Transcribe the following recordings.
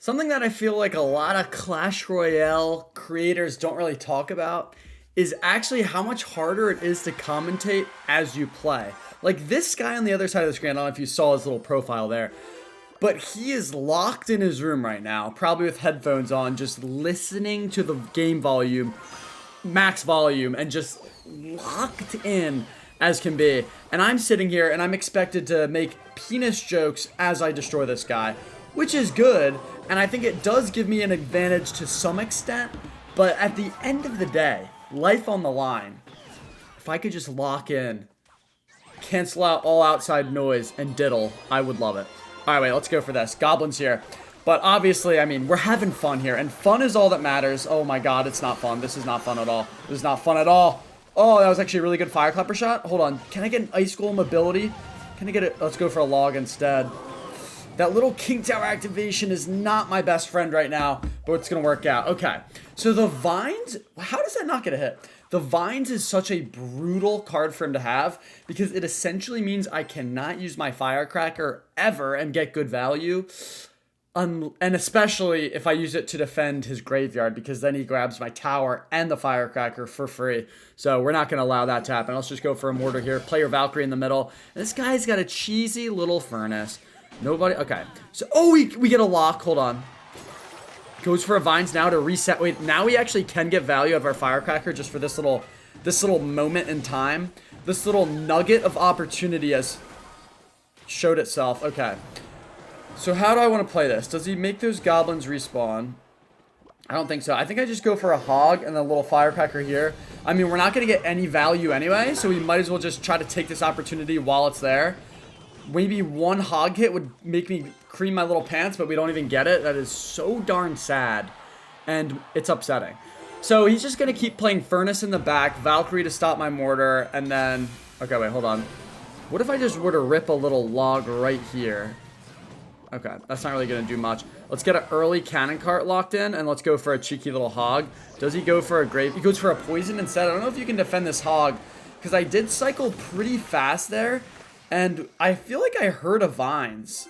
Something that I feel like a lot of Clash Royale creators don't really talk about is actually how much harder it is to commentate as you play. Like this guy on the other side of the screen, I don't know if you saw his little profile there, but he is locked in his room right now, probably with headphones on, just listening to the game volume, max volume, and just locked in as can be. And I'm sitting here and I'm expected to make penis jokes as I destroy this guy, which is good. And I think it does give me an advantage to some extent. But at the end of the day, life on the line, if I could just lock in, cancel out all outside noise, and diddle, I would love it. All right, wait, let's go for this. Goblins here. But obviously, I mean, we're having fun here. And fun is all that matters. Oh my god, it's not fun. This is not fun at all. This is not fun at all. Oh, that was actually a really good fire clapper shot. Hold on. Can I get an ice golem ability? Can I get it? Let's go for a log instead. That little King Tower activation is not my best friend right now, but it's going to work out. Okay. So the Vines, how does that not get a hit? The Vines is such a brutal card for him to have because it essentially means I cannot use my Firecracker ever and get good value. And especially if I use it to defend his graveyard, because then he grabs my tower and the Firecracker for free. So we're not going to allow that to happen. Let's just go for a mortar here. Play your Valkyrie in the middle. And this guy's got a cheesy little furnace. Nobody. Okay. So, oh, we get a lock. Hold on. Goes for a Vines now to reset. Wait, now we actually can get value of our Firecracker just for this little moment in time. This little nugget of opportunity has showed itself. Okay. So how do I want to play this? Does he make those goblins respawn? I don't think so. I think I just go for a hog and a little Firecracker here. I mean, we're not going to get any value anyway, so we might as well just try to take this opportunity while it's there. Maybe one hog hit would make me cream my little pants, but we don't even get it. That is so darn sad, and it's upsetting. So he's just going to keep playing Furnace in the back, Valkyrie to stop my mortar, and then... Okay, wait, hold on. What if I just were to rip a little log right here? Okay, that's not really going to do much. Let's get an early cannon cart locked in, and let's go for a cheeky little hog. Does he go for a grave? He goes for a poison instead. I don't know if you can defend this hog, because I did cycle pretty fast there, and I feel like I heard a Vines,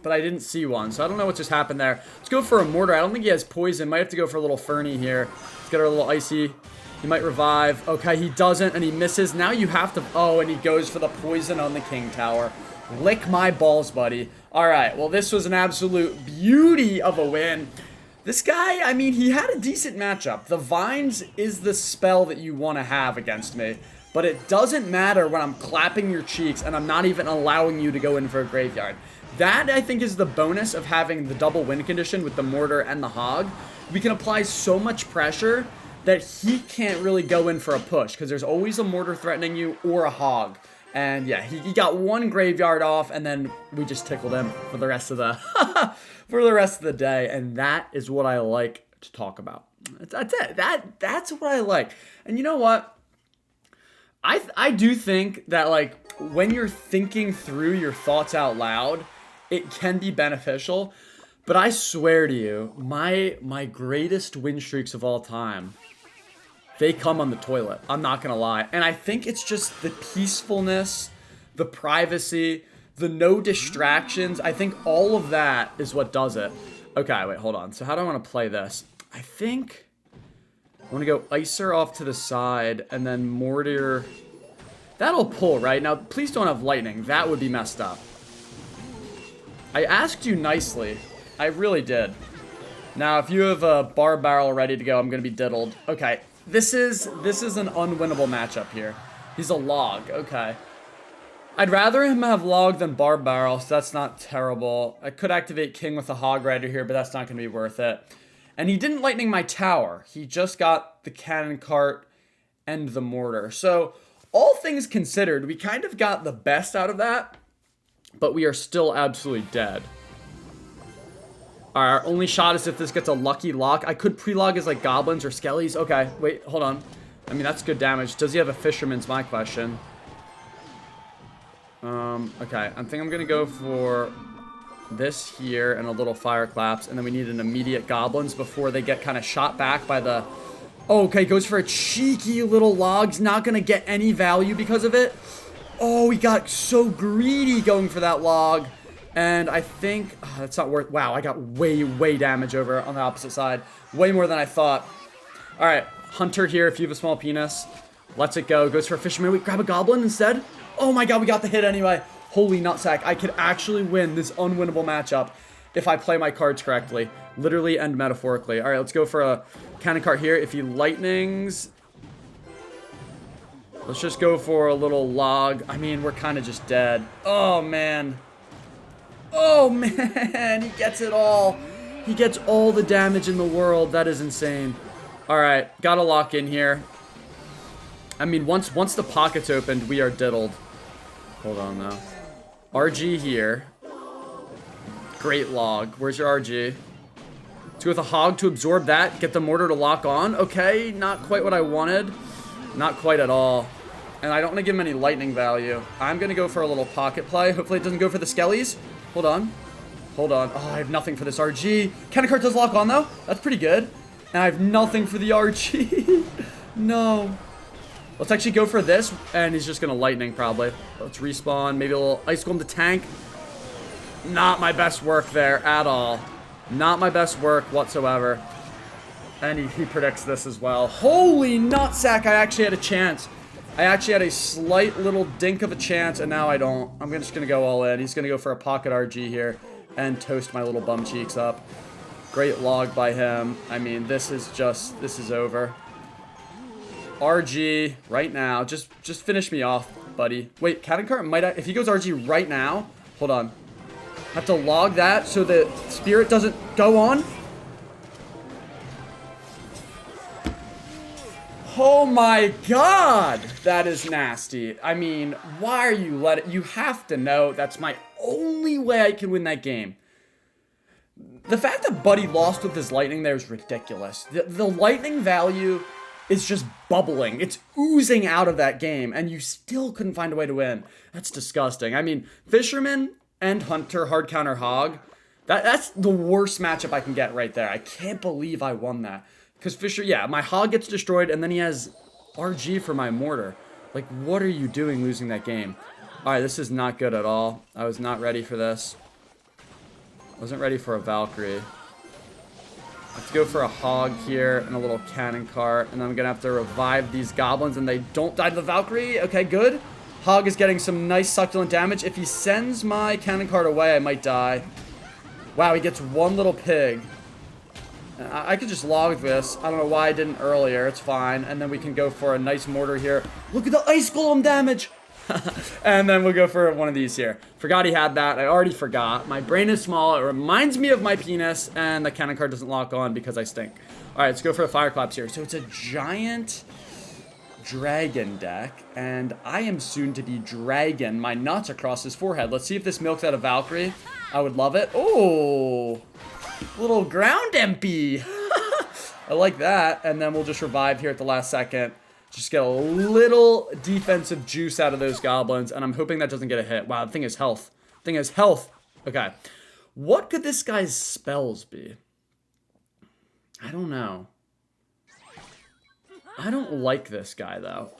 but I didn't see one, so I don't know what just happened there. Let's go for a mortar. I don't think he has poison. Might have to go for a little Fernie here. Let's get our little icy. He might revive. Okay, he doesn't, and he misses. Now you have to... Oh, and he goes for the poison on the King Tower. Lick my balls, buddy. All right, well, this was an absolute beauty of a win. This guy, I mean, he had a decent matchup. The Vines is the spell that you want to have against me, but it doesn't matter when I'm clapping your cheeks and I'm not even allowing you to go in for a graveyard. That, I think, is the bonus of having the double win condition with the mortar and the hog. We can apply so much pressure that he can't really go in for a push because there's always a mortar threatening you or a hog. And yeah, he got one graveyard off, and then we just tickled him for the rest of the for the rest of the day. And that is what I like to talk about. That's it. That's what I like. And you know what? I do think that, like, when you're thinking through your thoughts out loud, it can be beneficial. But I swear to you, my greatest win streaks of all time, they come on the toilet. I'm not going to lie. And I think it's just the peacefulness, the privacy, the no distractions. I think all of that is what does it. Okay, wait, hold on. So how do I want to play this? I think I want to go Icer off to the side and then Mortar. That'll pull, right? Now, please don't have lightning. That would be messed up. I asked you nicely. I really did. Now, if you have a bar barrel ready to go, I'm going to be diddled. Okay. This is an unwinnable matchup here. He's a log. Okay. I'd rather him have log than bar barrel, so that's not terrible. I could activate king with a hog rider here, but that's not going to be worth it. And he didn't lightning my tower. He just got the cannon cart and the mortar. So all things considered, we kind of got the best out of that, but we are still absolutely dead. Our only shot is if this gets a lucky lock. I could pre-log as like goblins or skellies. Okay, wait, hold on. I mean, that's good damage. Does he have a fisherman's my question? Okay, I think I'm gonna go for this here and a little fire claps, and then we need an immediate goblins before they get kind of shot back by the... Oh, okay, goes for a cheeky little log's not gonna get any value because of it. Oh, he got so greedy going for that log. And I think, that's not worth, wow, I got way damage over on the opposite side. Way more than I thought. All right, Hunter here, if you have a small penis. Lets it go, goes for a fisherman. Wait, grab a goblin instead? Oh my god, we got the hit anyway. Holy nutsack, I could actually win this unwinnable matchup if I play my cards correctly. Literally and metaphorically. All right, let's go for a cannon cart here. If he lightnings... Let's just go for a little log. I mean, we're kind of just dead. Oh, man. Oh, man. He gets it all. He gets all the damage in the world. That is insane. All right. Gotta lock in here. I mean, once the pocket's opened, we are diddled. Hold on, though. RG here. Great log. Where's your RG? Let's go with a hog to absorb that. Get the mortar to lock on. Okay, not quite what I wanted. Not quite at all. And I don't want to give him any lightning value. I'm going to go for a little pocket play. Hopefully it doesn't go for the skellies. Hold on. Hold on. Oh, I have nothing for this RG. Cannon cart does lock on, though. That's pretty good. And I have nothing for the RG. No. Let's actually go for this. And he's just going to lightning, probably. Let's respawn. Maybe a little ice golem to tank. Not my best work there at all. Not my best work whatsoever. And he predicts this as well. Holy nutsack, I actually had a chance. I actually had a slight little dink of a chance, and now I don't. I'm just going to go all in. He's going to go for a pocket RG here and toast my little bum cheeks up. Great log by him. I mean, this is over. RG right now. Just finish me off, buddy. Wait, cannon cart might if he goes RG right now. Hold on. Have to log that so the spirit doesn't go on. Oh my god, that is nasty. I mean, why are you letting... You have to know that's my only way I can win that game. The fact that Buddy lost with his lightning there is ridiculous. The lightning value is just bubbling. It's oozing out of that game, and you still couldn't find a way to win. That's disgusting. I mean, Fisherman and Hunter, hard counter hog, that's the worst matchup I can get right there. I can't believe I won that. Because Fisher, yeah, my hog gets destroyed, and then he has RG for my mortar. Like, what are you doing losing that game? All right, this is not good at all. I was not ready for this. Wasn't ready for a Valkyrie. Let's go for a hog here and a little cannon cart, and then I'm going to have to revive these goblins, and they don't die to the Valkyrie. Okay, good. Hog is getting some nice succulent damage. If he sends my cannon cart away, I might die. Wow, he gets one little pig. I could just log this. I don't know why I didn't earlier. It's fine. And then we can go for a nice mortar here. Look at the ice golem damage. And then we'll go for one of these here. Forgot he had that. I already forgot. My brain is small. It reminds me of my penis. And the cannon card doesn't lock on because I stink. All right, let's go for the fire claps here. So it's a giant dragon deck. And I am soon to be dragon my nuts across his forehead. Let's see if this milks out a Valkyrie. I would love it. Oh, little ground MP. I like that. And then we'll just revive here at the last second. Just get a little defensive juice out of those goblins. And I'm hoping that doesn't get a hit. Wow, the thing is health. Thing is health. Okay. What could this guy's spells be? I don't know. I don't like this guy, though.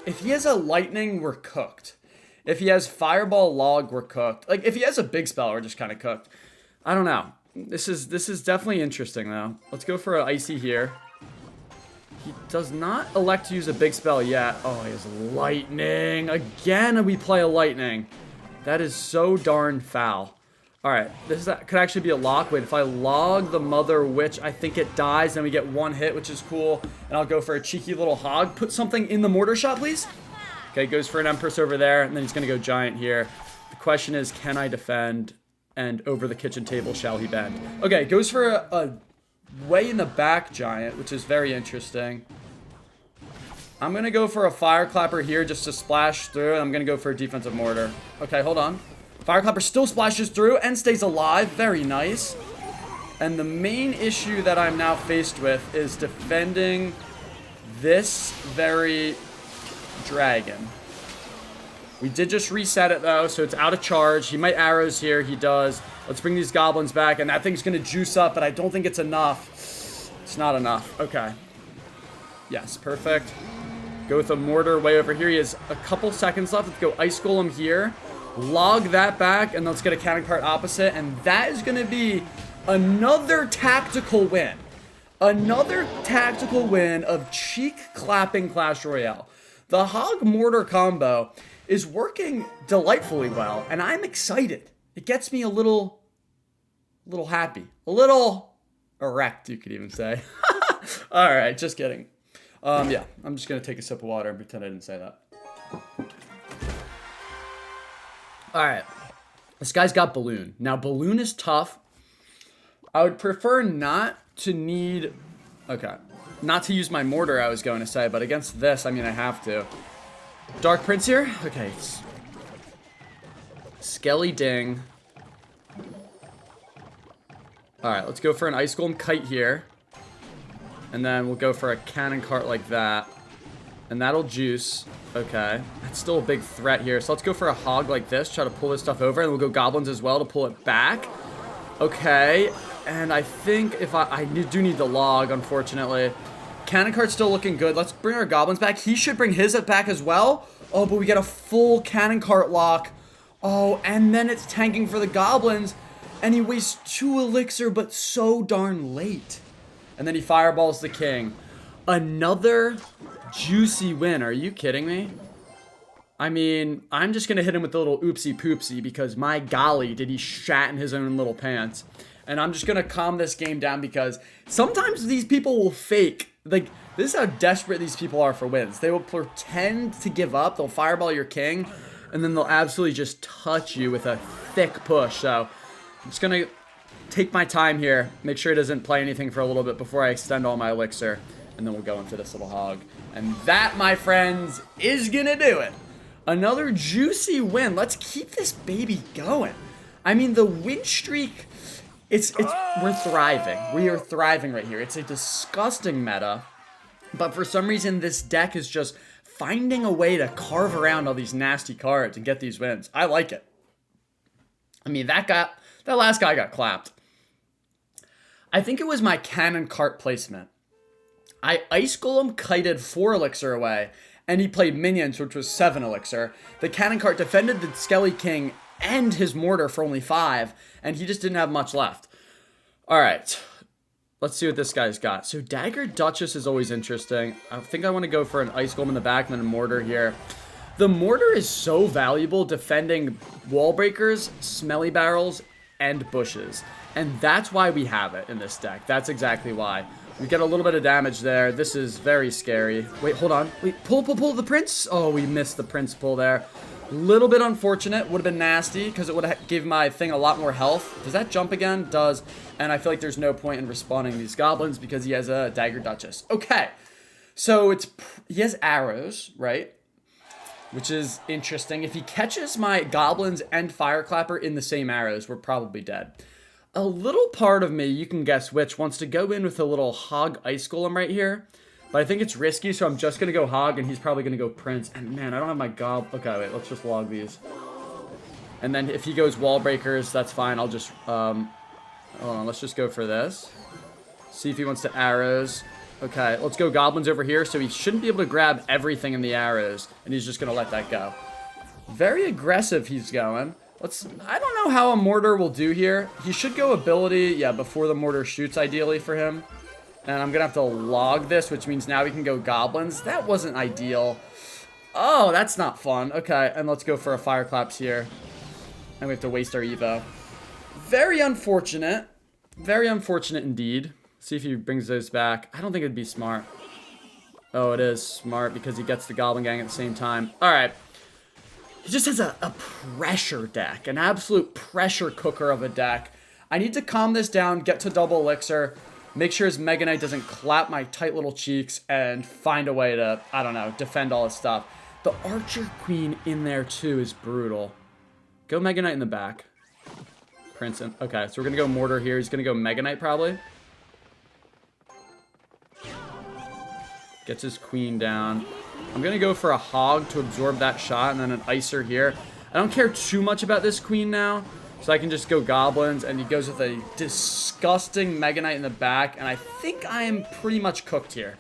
If he has a lightning, we're cooked. If he has fireball log, we're cooked. Like, if he has a big spell, we're just kind of cooked. I don't know. This is definitely interesting, though. Let's go for an icy here. He does not elect to use a big spell yet. Oh, he has lightning. Again, we play a lightning. That is so darn foul. All right, could actually be a lock. Wait, if I log the Mother Witch, I think it dies. Then we get one hit, which is cool. And I'll go for a cheeky little hog. Put something in the mortar shot, please. Okay, goes for an Empress over there. And then he's going to go giant here. The question is, can I defend? And over the kitchen table shall he bend? Okay, goes for a way in the back giant, which is very interesting. I'm going to go for a fire clapper here just to splash through. And I'm going to go for a defensive mortar. Okay, hold on. Fire clapper still splashes through and stays alive. Very nice. And the main issue that I'm now faced with is defending this very dragon. We did just reset it, though, so it's out of charge. He might arrows here. He does. Let's bring these goblins back, and that thing's going to juice up, but I don't think it's enough. It's not enough. Okay. Yes, perfect. Go with a mortar way over here. He has a couple seconds left. Let's go Ice Golem here. Log that back, and let's get a counterpart opposite, and that is going to be another tactical win. Another tactical win of cheek-clapping Clash Royale. The Hog Mortar combo is working delightfully well, and I'm excited. It gets me a little happy. A little erect, you could even say. All right, just kidding. Yeah, I'm just going to take a sip of water and pretend I didn't say that. All right, this guy's got Balloon. Now, Balloon is tough. I would prefer not to need... Okay. Not to use my mortar, I was going to say, but against this, I mean, I have to. Dark Prince here? Okay. Skelly Ding. Alright, let's go for an Ice Golem Kite here. And then we'll go for a Cannon Cart like that. And that'll juice. Okay. That's still a big threat here. So let's go for a Hog like this. Try to pull this stuff over. And we'll go Goblins as well to pull it back. Okay. And I think if I do need the log, unfortunately. Cannon Cart's still looking good. Let's bring our Goblins back. He should bring his back as well. Oh, but we get a full Cannon Cart lock. Oh, and then it's tanking for the Goblins. And he wastes 2 elixir, but so darn late. And then he fireballs the king. Another juicy win. Are you kidding me? I mean, I'm just going to hit him with a little oopsie poopsie because my golly, did he shat in his own little pants. And I'm just going to calm this game down because sometimes these people will fake. Like, this is how desperate these people are for wins. They will pretend to give up. They'll fireball your king. And then they'll absolutely just touch you with a thick push. So, I'm just going to take my time here. Make sure he doesn't play anything for a little bit before I extend all my elixir. And then we'll go into this little hog. And that, my friends, is going to do it. Another juicy win. Let's keep this baby going. I mean, the win streak... we're thriving. We are thriving right here. It's a disgusting meta, but for some reason this deck is just finding a way to carve around all these nasty cards and get these wins. I like it. I mean, that last guy got clapped. I think it was my Cannon Cart placement. I Ice Golem kited 4 elixir away, and he played minions, which was 7 elixir. The Cannon Cart defended the Skelly King and his mortar for only 5, and he just didn't have much left. All right, let's see what this guy's got. So Dagger Duchess is always interesting. I think I want to go for an Ice Golem in the back and then a mortar here. The mortar is so valuable defending wall breakers, smelly barrels, and bushes, and that's why we have it in this deck. That's exactly why. We get a little bit of damage there. This is very scary. Wait, hold on. Wait, pull the prince. Oh, we missed the prince pull there. Little bit unfortunate. Would have been nasty because it would have given my thing a lot more health. Does that jump again? Does. And I feel like there's no point in respawning these goblins because he has a Dagger Duchess. Okay. So he has arrows, right? Which is interesting. If he catches my goblins and Fireclapper in the same arrows, we're probably dead. A little part of me, you can guess which, wants to go in with a little Hog Ice Golem right here. But I think it's risky, so I'm just going to go Hog, and he's probably going to go Prince. And man, I don't have my Gob... Okay, wait, let's just log these. And then if he goes Wall Breakers, that's fine. I'll just... hold on, let's just go for this. See if he wants to arrows. Okay, let's go Goblins over here, so he shouldn't be able to grab everything in the arrows. And he's just going to let that go. Very aggressive he's going. I don't know how a Mortar will do here. He should go ability, yeah, before the Mortar shoots, ideally, for him. And I'm going to have to log this, which means now we can go Goblins. That wasn't ideal. Oh, that's not fun. Okay, and let's go for a Fireclaps here. And we have to waste our Evo. Very unfortunate. Very unfortunate indeed. See if he brings those back. I don't think it'd be smart. Oh, it is smart because he gets the Goblin Gang at the same time. All right. He just has a pressure deck. An absolute pressure cooker of a deck. I need to calm this down, get to double elixir. Make sure his Mega Knight doesn't clap my tight little cheeks and find a way to, I don't know, defend all his stuff. The Archer Queen in there too is brutal. Go Mega Knight in the back. Prince in. Okay, so we're going to go Mortar here. He's going to go Mega Knight probably. Gets his Queen down. I'm going to go for a Hog to absorb that shot and then an Icer here. I don't care too much about this Queen now. So I can just go Goblins, and he goes with a disgusting Mega Knight in the back, and I think I am pretty much cooked here.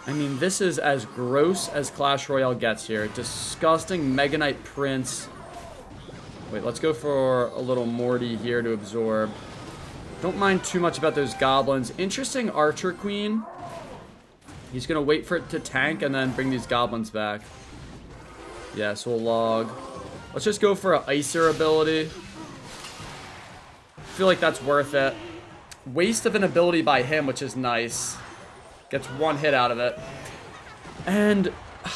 I mean, this is as gross as Clash Royale gets here. Disgusting Mega Knight Prince. Wait, let's go for a little Morty here to absorb. Don't mind too much about those goblins. Interesting Archer Queen. He's going to wait for it to tank and then bring these goblins back. Yeah, so we'll log. Let's just go for an Icer ability. I feel like that's worth it. Waste of an ability by him, which is nice. Gets one hit out of it. And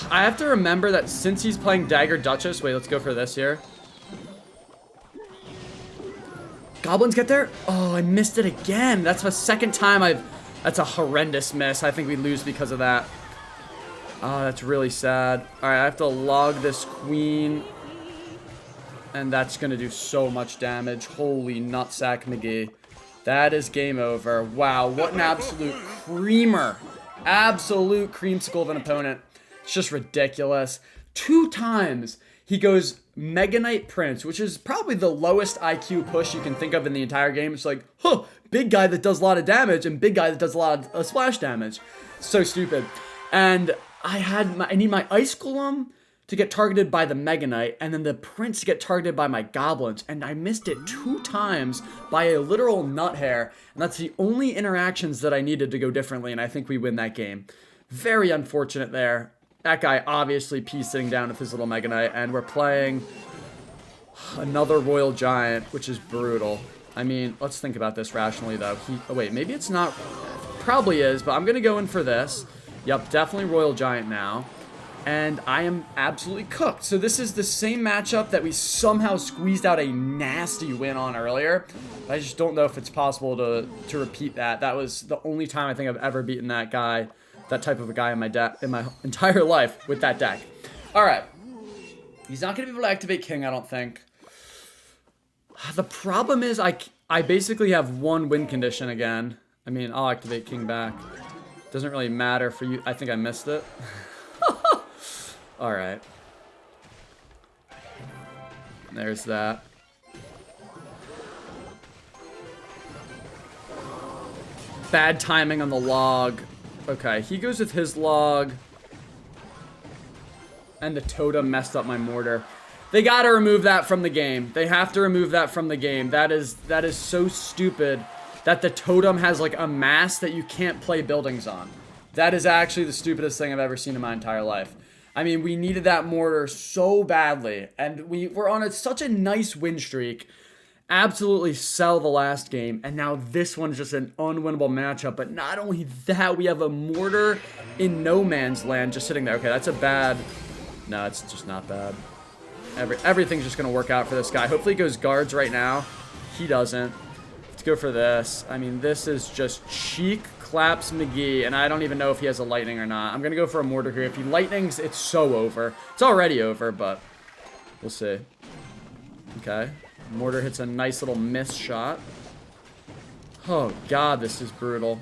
I have to remember that since he's playing Dagger Duchess... Wait, let's go for this here. Goblins get there? Oh, I missed it again. That's the second time I've... That's a horrendous miss. I think we lose because of that. Oh, that's really sad. Alright, I have to log this queen. And that's going to do so much damage. Holy nutsack McGee. That is game over. Wow, what an absolute creamer. Absolute creamsicle of an opponent. It's just ridiculous. 2 times he goes Mega Knight Prince, which is probably the lowest IQ push you can think of in the entire game. It's like, huh, big guy that does a lot of damage and big guy that does a lot of splash damage. So stupid. And I need my Ice Golem to get targeted by the Mega Knight, and then the Prince to get targeted by my Goblins, and I missed it 2 times by a literal nut hair, and that's the only interactions that I needed to go differently, and I think we win that game. Very unfortunate there. That guy obviously sitting down with his little Mega Knight, and we're playing another Royal Giant, which is brutal. I mean, let's think about this rationally, though. Oh, wait, maybe it's not... Probably is, but I'm going to go in for this. Yep, definitely Royal Giant now. And I am absolutely cooked. So this is the same matchup that we somehow squeezed out a nasty win on earlier. I just don't know if it's possible to repeat that. That was the only time I think I've ever beaten that guy, that type of a guy in my entire life with that deck. All right. He's not going to be able to activate King, I don't think. The problem is I basically have 1 win condition again. I mean, I'll activate King back. Doesn't really matter for you. I think I missed it. All right. There's that. Bad timing on the log. Okay, he goes with his log. And the totem messed up my mortar. They gotta remove that from the game. They have to remove that from the game. That is so stupid that the totem has like a mass that you can't play buildings on. That is actually the stupidest thing I've ever seen in my entire life. I mean, we needed that mortar so badly, and we were on such a nice win streak. Absolutely sell the last game, and now this one's just an unwinnable matchup. But not only that, we have a mortar in no man's land just sitting there. Okay, that's a bad... No, it's just not bad. Everything's just going to work out for this guy. Hopefully he goes guards right now. He doesn't. Let's go for this. I mean, this is just cheek claps McGee, and I don't even know if he has a lightning or not. I'm going to go for a mortar here. If he lightnings, it's so over. It's already over, but we'll see. Okay. Mortar hits a nice little miss shot. Oh, God, this is brutal.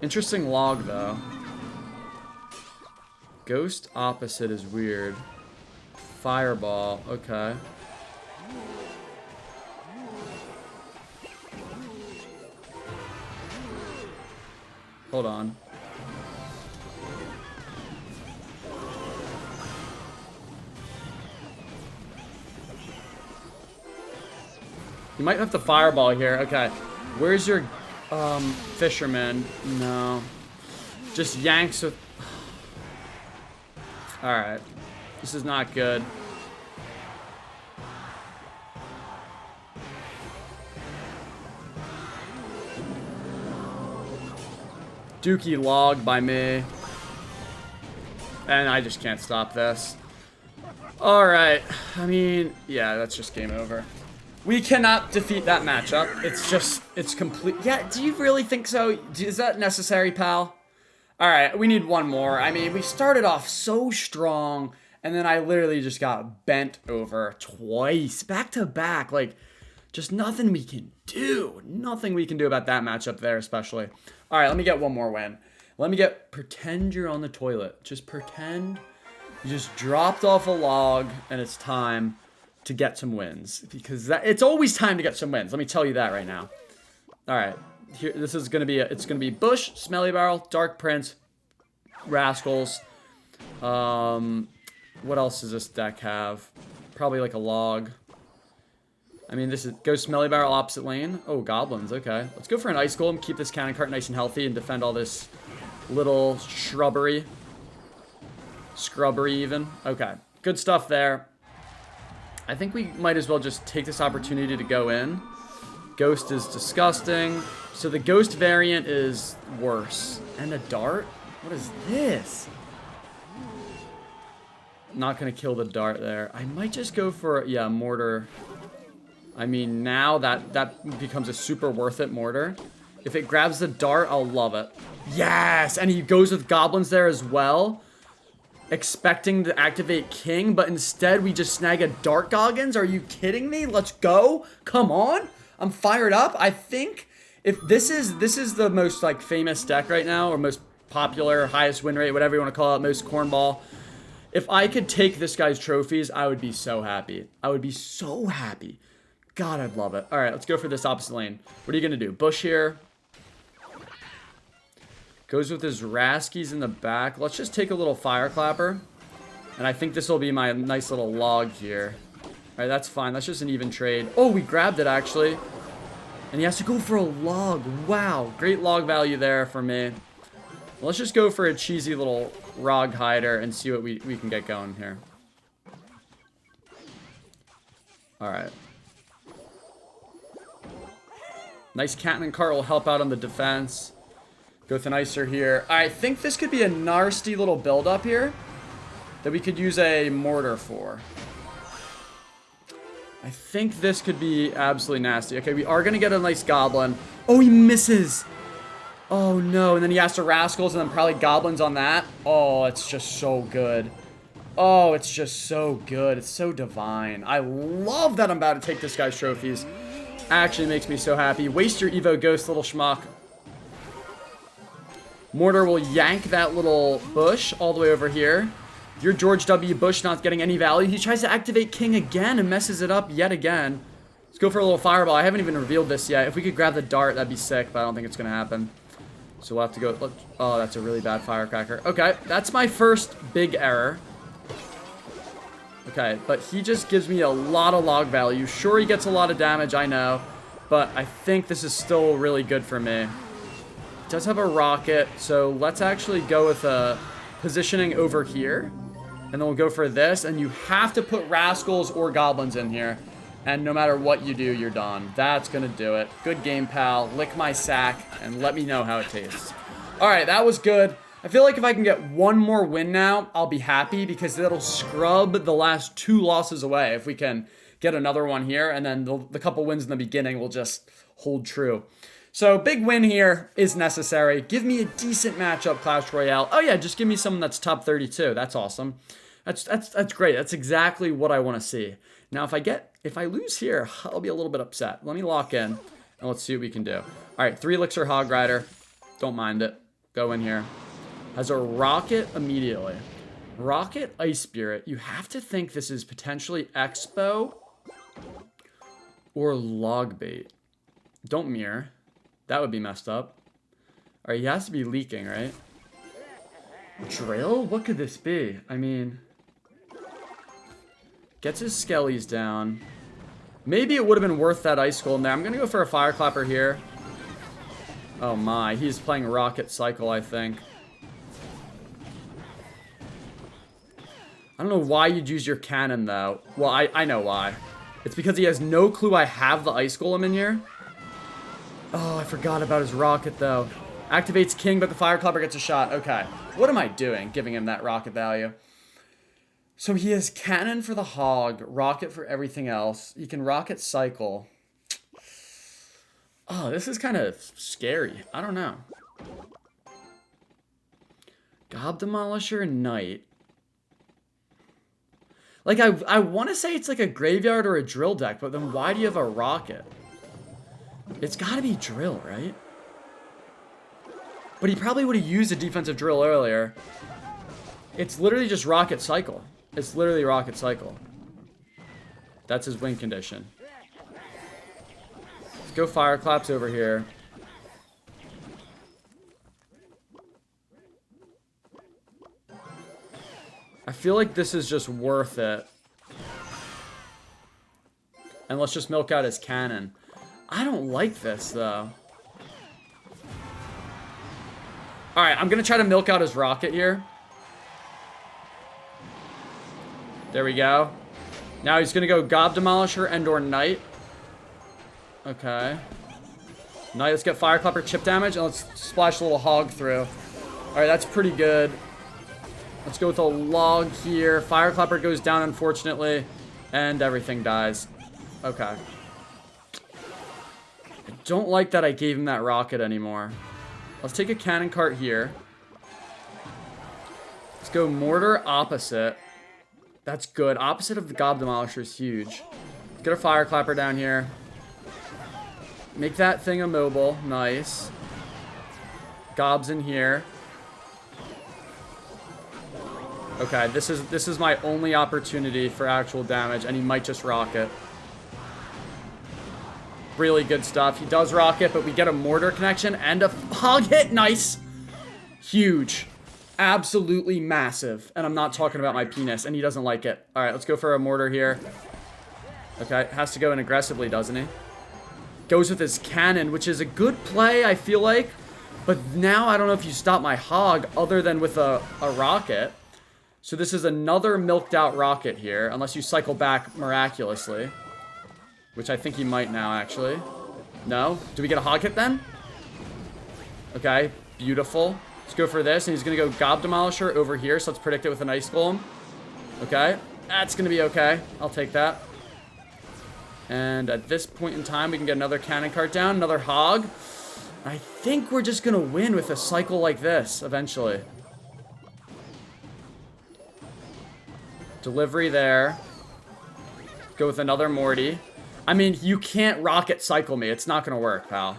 Interesting log, though. Ghost opposite is weird. Fireball, okay. Hold on. You might have to fireball here. Okay. Where's your fisherman? No. Just yanks with... Alright. This is not good. Dookie log by me. And I just can't stop this. Alright. I mean, yeah, that's just game over. We cannot defeat that matchup. It's just, it's complete. Yeah, do you really think so? Is that necessary, pal? Alright, we need one more. I mean, we started off so strong, and then I literally just got bent over twice. Back to back. Like, just nothing we can do. Nothing we can do about that matchup there, especially. Alright, let me get one more win. Let me get, pretend you're on the toilet. Just pretend you just dropped off a log, and it's time to get some wins. Because it's always time to get some wins. Let me tell you that right now. Alright. Here, this is gonna be it's gonna be Bush, Smelly Barrel, Dark Prince, Rascals, What else does this deck have? Probably like a log. I mean, this is go Smelly Barrel opposite lane. Oh, goblins. Okay. Let's go for an Ice Golem. Keep this cannon cart nice and healthy and defend all this little shrubbery. Scrubbery even. Okay. Good stuff there. I think we might as well just take this opportunity to go in. Ghost is disgusting. So the Ghost variant is worse. And a Dart? What is this? Not going to kill the Dart there. I might just go for, yeah, Mortar. I mean, now that becomes a super worth it Mortar. If it grabs the Dart, I'll love it. Yes! And he goes with Goblins there as well. Expecting to activate King, but instead we just snag a Dart Goggins? Are you kidding me? Let's go. Come on. I'm fired up. I think if this is the most like famous deck right now, or most popular, highest win rate, whatever you want to call it, most cornball. If I could take this guy's trophies, I would be so happy. I would be so happy. God, I'd love it. All right, let's go for this opposite lane. What are you going to do? Bush here. Goes with his Raskies in the back. Let's just take a little Fire Clapper. And I think this will be my nice little log here. All right, that's fine. That's just an even trade. Oh, we grabbed it, actually. And he has to go for a log. Wow, great log value there for me. Let's just go for a cheesy little Rog Hider and see what we can get going here. All right. Nice Cannon Cart will help out on the defense. Go with an Icer here. I think this could be a nasty little build-up here that we could use a Mortar for. I think this could be absolutely nasty. Okay, we are going to get a nice Goblin. Oh, he misses. Oh, no. And then he has to Rascals and then probably Goblins on that. Oh, it's just so good. Oh, it's just so good. It's so divine. I love that I'm about to take this guy's trophies. Actually makes me so happy. Waste your Evo Ghost, little schmuck. Mortar will yank that little Bush all the way over here. Your George W. Bush not getting any value. He tries to activate King again and messes it up yet again. Let's go for a little Fireball. I haven't even revealed this yet. If we could grab the Dart, that'd be sick, but I don't think it's going to happen. So we'll have to go... Oh, that's a really bad Firecracker. Okay, that's my first big error. Okay, but he just gives me a lot of log value. Sure, he gets a lot of damage, I know. But I think this is still really good for me. It does have a rocket, so let's actually go with a positioning over here. And then we'll go for this. And you have to put Rascals or Goblins in here. And no matter what you do, you're done. That's going to do it. Good game, pal. Lick my sack and let me know how it tastes. All right, that was good. I feel like if I can get one more win now, I'll be happy because that'll scrub the last 2 losses away. If we can get another one here, and then the couple wins in the beginning will just hold true. So big win here is necessary. Give me a decent matchup, Clash Royale. Oh yeah, just give me someone that's top 32. That's awesome. That's great. That's exactly what I want to see. Now if I lose here, I'll be a little bit upset. Let me lock in and let's see what we can do. All right, 3 Elixir Hog Rider. Don't mind it. Go in here. Has a rocket immediately. Rocket Ice Spirit. You have to think this is potentially Expo or Log Bait. Don't mirror. That would be messed up. All right, he has to be leaking, right? Drill? What could this be? I mean, gets his Skellies down. Maybe it would have been worth that Ice Golem there. I'm going to go for a Fire Clapper here. Oh my, he's playing Rocket Cycle, I think. I don't know why you'd use your cannon, though. Well, I know why. It's because he has no clue I have the Ice Golem in here. Oh, I forgot about his rocket, though. Activates King, but the Fire Clapper gets a shot. Okay. What am I doing, giving him that rocket value? So he has cannon for the hog, rocket for everything else. He can rocket cycle. Oh, this is kind of scary. I don't know. Gob Demolisher, Knight. Like, I want to say it's like a graveyard or a drill deck, but then why do you have a rocket? It's got to be drill, right? But he probably would have used a defensive drill earlier. It's literally just rocket cycle. It's literally rocket cycle. That's his win condition. Let's go Fire Claps over here. I feel like this is just worth it. And let's just milk out his cannon. I don't like this, though. Alright, I'm going to try to milk out his rocket here. There we go. Now he's going to go Gob Demolisher and or Knight. Okay. Knight, let's get Fireclapper chip damage, and let's splash a little hog through. Alright, that's pretty good. Let's go with a log here. Fireclapper goes down, unfortunately, and everything dies. Okay. I don't like that I gave him that rocket anymore. Let's take a cannon cart here. Let's go mortar opposite. That's good. Opposite of the Gob Demolisher is huge. Let's get a Fireclapper down here. Make that thing immobile. Nice. Gob's in here. Okay, this is my only opportunity for actual damage, and he might just rocket. Really good stuff. He does rocket, but we get a mortar connection and a hog hit. Nice. Huge. Absolutely massive. And I'm not talking about my penis, and he doesn't like it. All right, let's go for a mortar here. Okay, has to go in aggressively, doesn't he? Goes with his cannon, which is a good play, I feel like. But now I don't know if you stop my hog other than with a rocket. So this is another milked out rocket here, unless you cycle back miraculously. Which I think he might now, actually. No? Do we get a hog hit then? Okay, beautiful. Let's go for this, and he's going to go Gob Demolisher over here, so let's predict it with an Ice Golem. Okay, that's going to be okay. I'll take that. And at this point in time, we can get another cannon cart down, another hog. I think we're just going to win with a cycle like this, eventually. Delivery there. Go with another Morty. I mean, you can't rocket cycle me. It's not going to work, pal.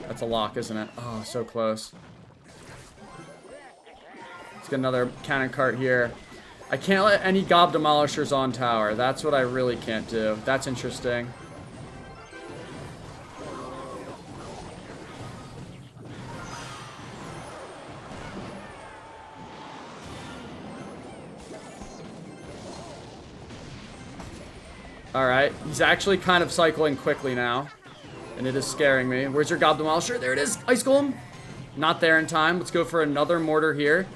That's a lock, isn't it? Oh, so close. Let's get another cannon cart here. I can't let any Gob Demolishers on tower. That's what I really can't do. That's interesting. Alright, he's actually kind of cycling quickly now. And it is scaring me. Where's your Gob Demolisher? There it is! Ice Golem! Not there in time. Let's go for another mortar here.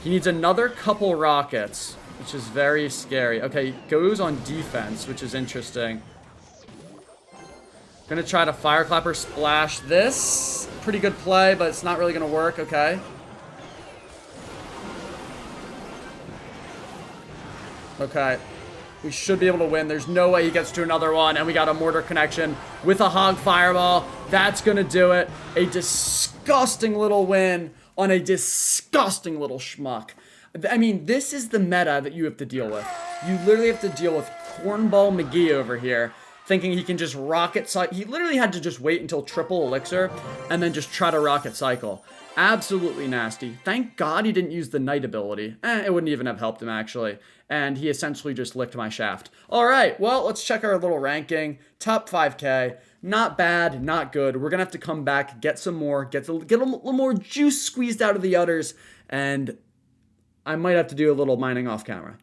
He needs another couple rockets, which is very scary. Okay, goes on defense, which is interesting. Gonna try to Fireclapper splash this. Pretty good play, but it's not really gonna work. Okay. Okay. We should be able to win. There's no way he gets to another one. And we got a mortar connection with a hog fireball. That's going to do it. A disgusting little win on a disgusting little schmuck. I mean, this is the meta that you have to deal with. You literally have to deal with Cornball McGee over here, thinking he can just rocket cycle. He literally had to just wait until triple elixir and then just try to rocket cycle. Absolutely nasty. Thank God he didn't use the Knight ability. It wouldn't even have helped him, actually. And he essentially just licked my shaft. All right, well, let's check our little ranking. Top 5K. Not bad, not good. We're going to have to come back, get some more, get a little more juice squeezed out of the udders, and I might have to do a little mining off camera.